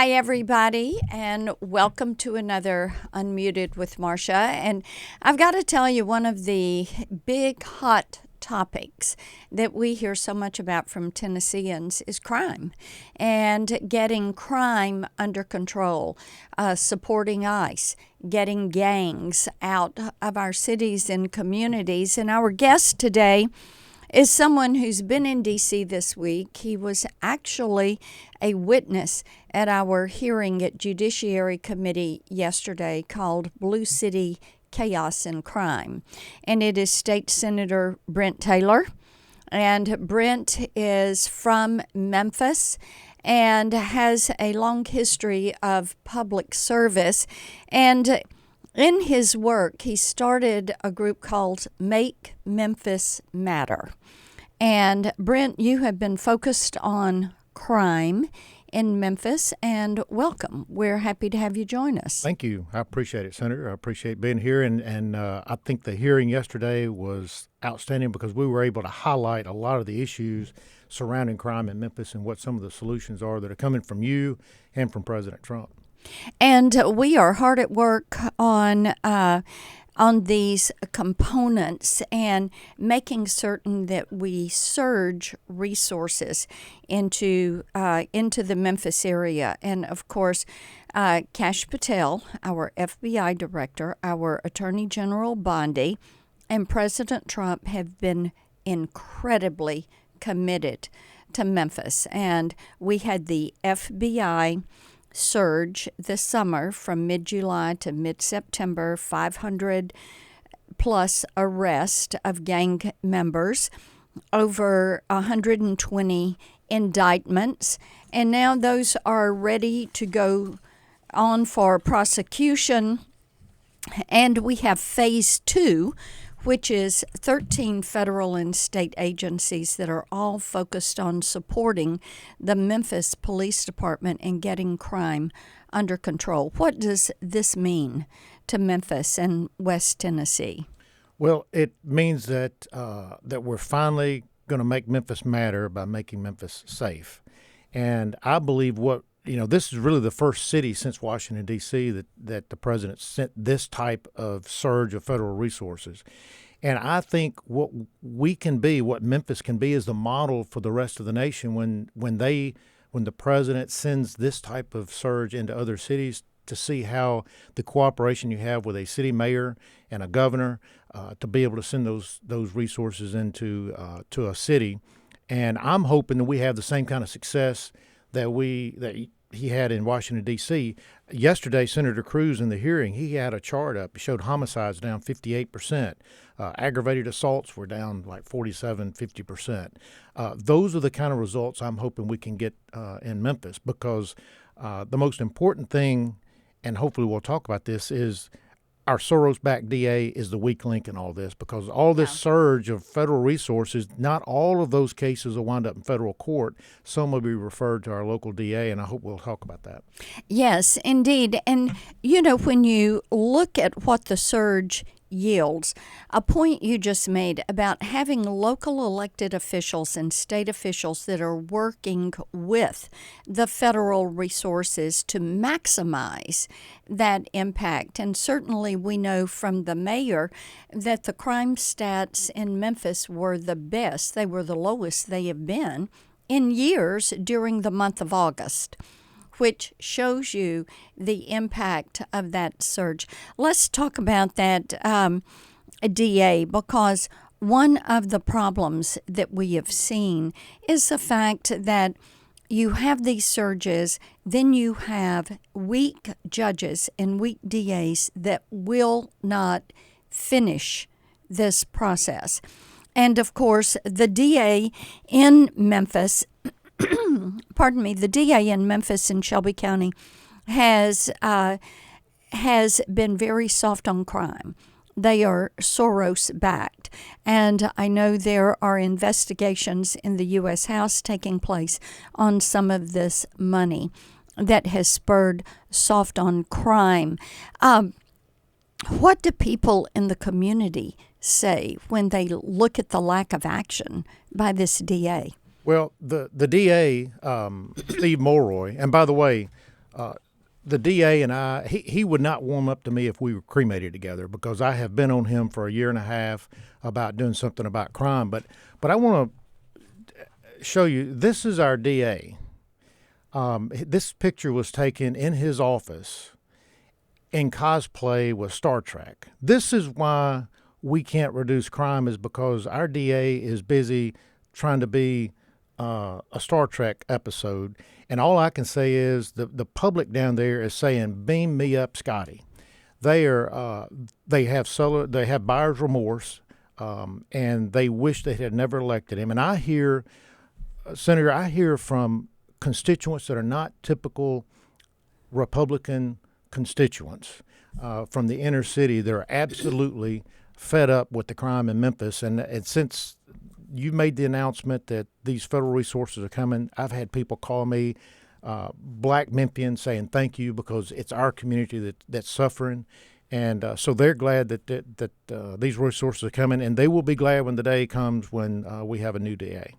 Hi, everybody, and welcome to another Unmuted with Marsha. And I've got to tell you, one of the big hot topics that we hear so much about from Tennesseans is crime and getting crime under control, supporting ICE, getting gangs out of our cities and communities. And our guest today is someone who's been in D.C. this week. He was actually a witness at our hearing at Judiciary Committee yesterday called Blue City Chaos and Crime. And it is State Senator Brent Taylor. And Brent is from Memphis and has a long history of public service. And in his work, he started a group called Make Memphis Matter. And Brent, you have been focused on crime in Memphis, and welcome. We're happy to have you join us. Thank you. I appreciate it, Senator. I appreciate being here. And I think the hearing yesterday was outstanding because we were able to highlight a lot of the issues surrounding crime in Memphis and what some of the solutions are that are coming from you and from President Trump. And we are hard at work on these components and making certain that we surge resources into the Memphis area. And of course, Kash Patel, our FBI director, our Attorney General Bondi, and President Trump have been incredibly committed to Memphis. And we had the FBI surge this summer from mid-July to mid-September, 500 plus arrests of gang members, over 120 indictments, and now those are ready to go on for prosecution. And we have phase 2, which is 13 federal and state agencies that are all focused on supporting the Memphis Police Department and getting crime under control. What does this mean to Memphis and West Tennessee? Well, it means that we're finally going to make Memphis matter by making Memphis safe. And I believe this is really the first city since Washington, D.C. that the president sent this type of surge of federal resources. And I think what Memphis can be is the model for the rest of the nation when the president sends this type of surge into other cities, to see how the cooperation you have with a city mayor and a governor to be able to send those resources into to a city. And I'm hoping that we have the same kind of success that he had in Washington, D.C. Yesterday, Senator Cruz in the hearing, he had a chart up. He showed homicides down 58%. Aggravated assaults were down like 50%. Those are the kind of results I'm hoping we can get in Memphis, because the most important thing, and hopefully we'll talk about this, is our Soros-backed DA is the weak link in all this, because all this surge of federal resources, not all of those cases will wind up in federal court. Some will be referred to our local DA, and I hope we'll talk about that. Yes, indeed. And, when you look at what the surge yields, a point you just made about having local elected officials and state officials that are working with the federal resources to maximize that impact. And certainly we know from the mayor that the crime stats in Memphis were the best. They were the lowest they have been in years during the month of August, which shows you the impact of that surge. Let's talk about that DA, because one of the problems that we have seen is the fact that you have these surges, then you have weak judges and weak DAs that will not finish this process. And of course, the DA in Memphis the DA in Memphis and Shelby County has been very soft on crime. They are Soros-backed. And I know there are investigations in the U.S. House taking place on some of this money that has spurred soft on crime. What do people in the community say when they look at the lack of action by this DA? Well, the DA, Steve Mulroy, and by the way, the DA and I, he would not warm up to me if we were cremated together, because I have been on him for a year and a half about doing something about crime. But I want to show you, this is our DA. This picture was taken in his office in cosplay with Star Trek. This is why we can't reduce crime, is because our DA is busy trying to be a Star Trek episode. And all I can say is the public down there is saying, "Beam me up, Scotty." They have buyer's remorse, and they wish they had never elected him. And I hear, Senator, I hear from constituents that are not typical Republican constituents from the inner city. They're absolutely fed up with the crime in Memphis. And since you made the announcement that these federal resources are coming, I've had people call me, Black Memphians, saying thank you, because it's our community that's suffering. And so they're glad that these resources are coming, and they will be glad when the day comes when we have a new DA.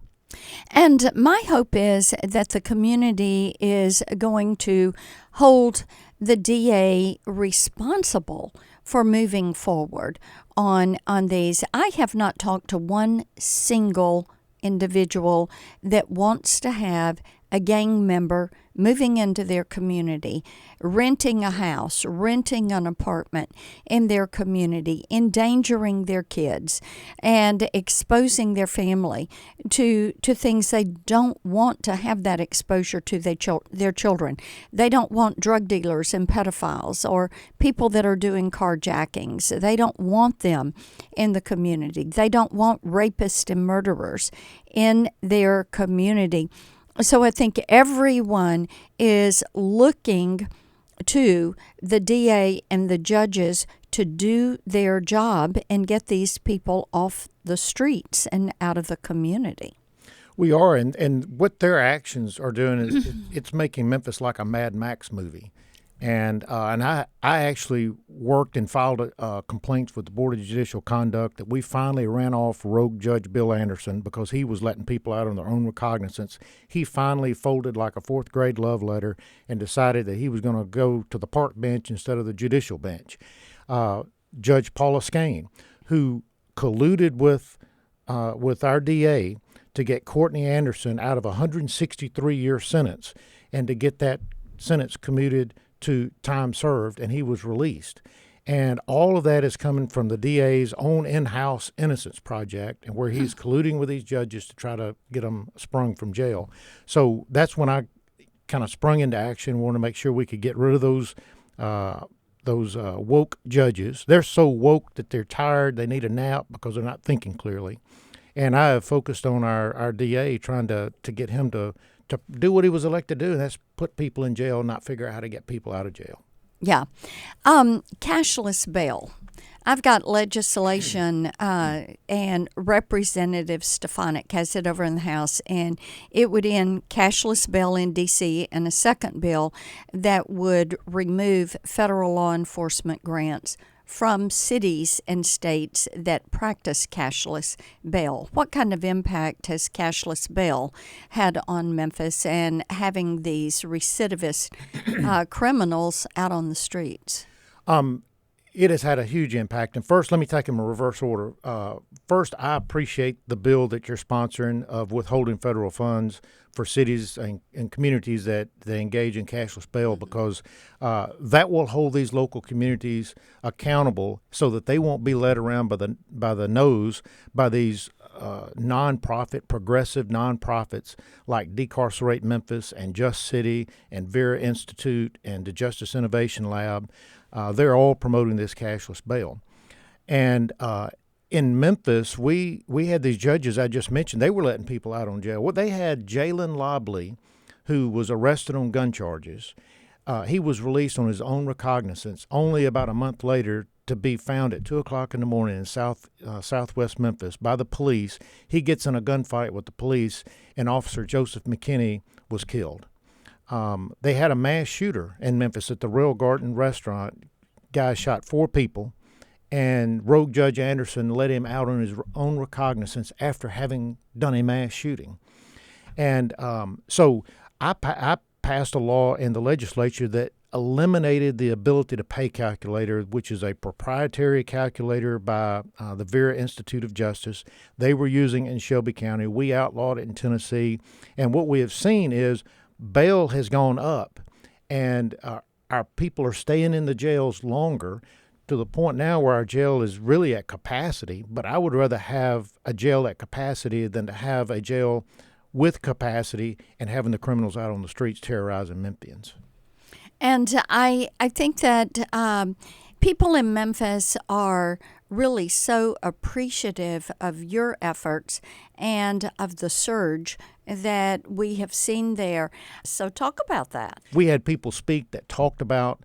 And my hope is that the community is going to hold the DA responsible for moving forward on these. I have not talked to one single individual that wants to have a gang member moving into their community, renting a house, renting an apartment in their community, endangering their kids, and exposing their family to things they don't want to have that exposure to their children. They don't want drug dealers and pedophiles or people that are doing carjackings. They don't want them in the community. They don't want rapists and murderers in their community. So I think everyone is looking to the DA and the judges to do their job and get these people off the streets and out of the community. We are, and what their actions are doing is it's making Memphis like a Mad Max movie. And I actually worked and filed complaints with the Board of Judicial Conduct that we finally ran off rogue Judge Bill Anderson because he was letting people out on their own recognizance. He finally folded like a fourth grade love letter and decided that he was going to go to the park bench instead of the judicial bench. Judge Paula Skane, who colluded with our DA to get Courtney Anderson out of a 163-year sentence and to get that sentence commuted to time served, and he was released. And all of that is coming from the DA's own in-house Innocence Project, and where he's colluding with these judges to try to get them sprung from jail. So that's when I kind of sprung into action, wanted to make sure we could get rid of those woke judges. They're so woke that they're tired, they need a nap because they're not thinking clearly. And I have focused on our DA, trying to get him to do what he was elected to do, and that's put people in jail, not figure out how to get people out of jail. Yeah. Cashless bail. I've got legislation, and Representative Stefanik has it over in the House, and it would end cashless bail in D.C. and a second bill that would remove federal law enforcement grants from cities and states that practice cashless bail. What kind of impact has cashless bail had on Memphis and having these recidivist criminals out on the streets? It has had a huge impact. And first, let me take them in reverse order. First, I appreciate the bill that you're sponsoring of withholding federal funds for cities and communities that they engage in cashless bail, because that will hold these local communities accountable so that they won't be led around by the nose by these progressive nonprofits like Decarcerate Memphis and Just City and Vera Institute and the Justice Innovation Lab. They're all promoting this cashless bail. And in Memphis, we had these judges I just mentioned. They were letting people out on jail. Well, they had Jalen Lobley, who was arrested on gun charges. He was released on his own recognizance only about a month later to be found at 2 o'clock in the morning in southwest Memphis by the police. He gets in a gunfight with the police, and Officer Joseph McKinney was killed. They had a mass shooter in Memphis at the Royal Garden restaurant. Guy shot 4 people, and Rogue Judge Anderson let him out on his own recognizance after having done a mass shooting. And so I passed a law in the legislature that eliminated the ability to pay calculator, which is a proprietary calculator by the Vera Institute of Justice. They were using it in Shelby County. We outlawed it in Tennessee. And what we have seen is bail has gone up, and our people are staying in the jails longer, to the point now where our jail is really at capacity. But I would rather have a jail at capacity than to have a jail with capacity and having the criminals out on the streets terrorizing Memphians. And I think that people in Memphis are really so appreciative of your efforts and of the surge that we have seen there. So talk about that. We had people speak that talked about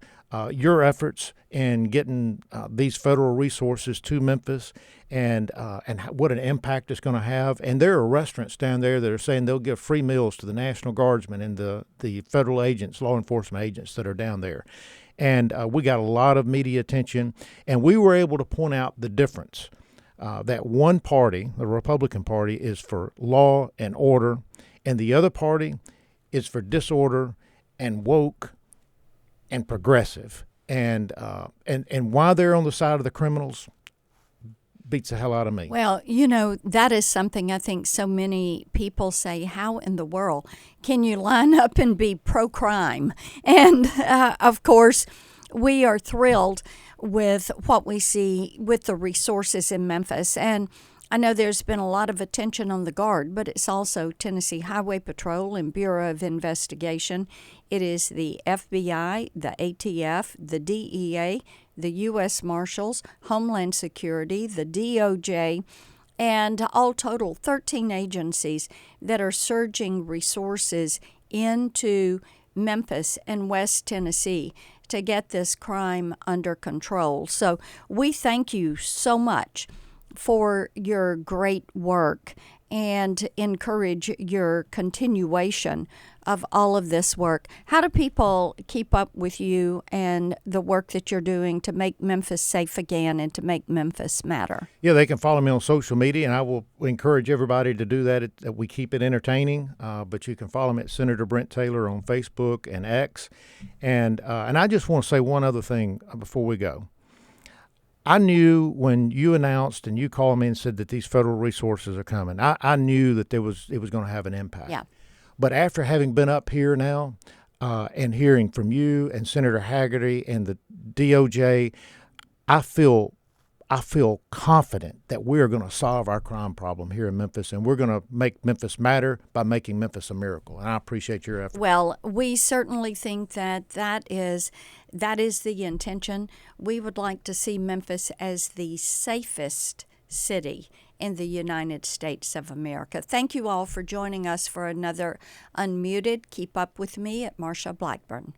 your efforts in getting these federal resources to Memphis, and what an impact it's going to have. And there are restaurants down there that are saying they'll give free meals to the National Guardsmen and the federal agents, law enforcement agents that are down there. And we got a lot of media attention, and we were able to point out the difference. That one party, the Republican Party, is for law and order, and the other party is for disorder and woke and progressive. And why they're on the side of the criminals beats the hell out of me. Well, that is something I think so many people say, how in the world can you line up and be pro-crime? And, of course, we are thrilled with what we see with the resources in Memphis. And I know there's been a lot of attention on the Guard, but it's also Tennessee Highway Patrol and Bureau of Investigation. It is the FBI, the ATF, the DEA, the U.S. Marshals, Homeland Security, the DOJ, and all total 13 agencies that are surging resources into Memphis and West Tennessee to get this crime under control. So we thank you so much for your great work and encourage your continuation of all of this work. How do people keep up with you and the work that you're doing to make Memphis safe again and to make Memphis matter? Yeah, they can follow me on social media, and I will encourage everybody to do that. That we keep it entertaining, but you can follow me at Senator Brent Taylor on Facebook and X. And I just want to say one other thing before we go. I knew when you announced and you called me and said that these federal resources are coming, I knew that it was going to have an impact. Yeah. But after having been up here now and hearing from you and Senator Hagerty and the DOJ, I feel confident that we're going to solve our crime problem here in Memphis, and we're going to make Memphis matter by making Memphis a miracle. And I appreciate your effort. Well, we certainly think that is the intention. We would like to see Memphis as the safest city in the United States of America. Thank you all for joining us for another Unmuted. Keep up with me at Marsha Blackburn.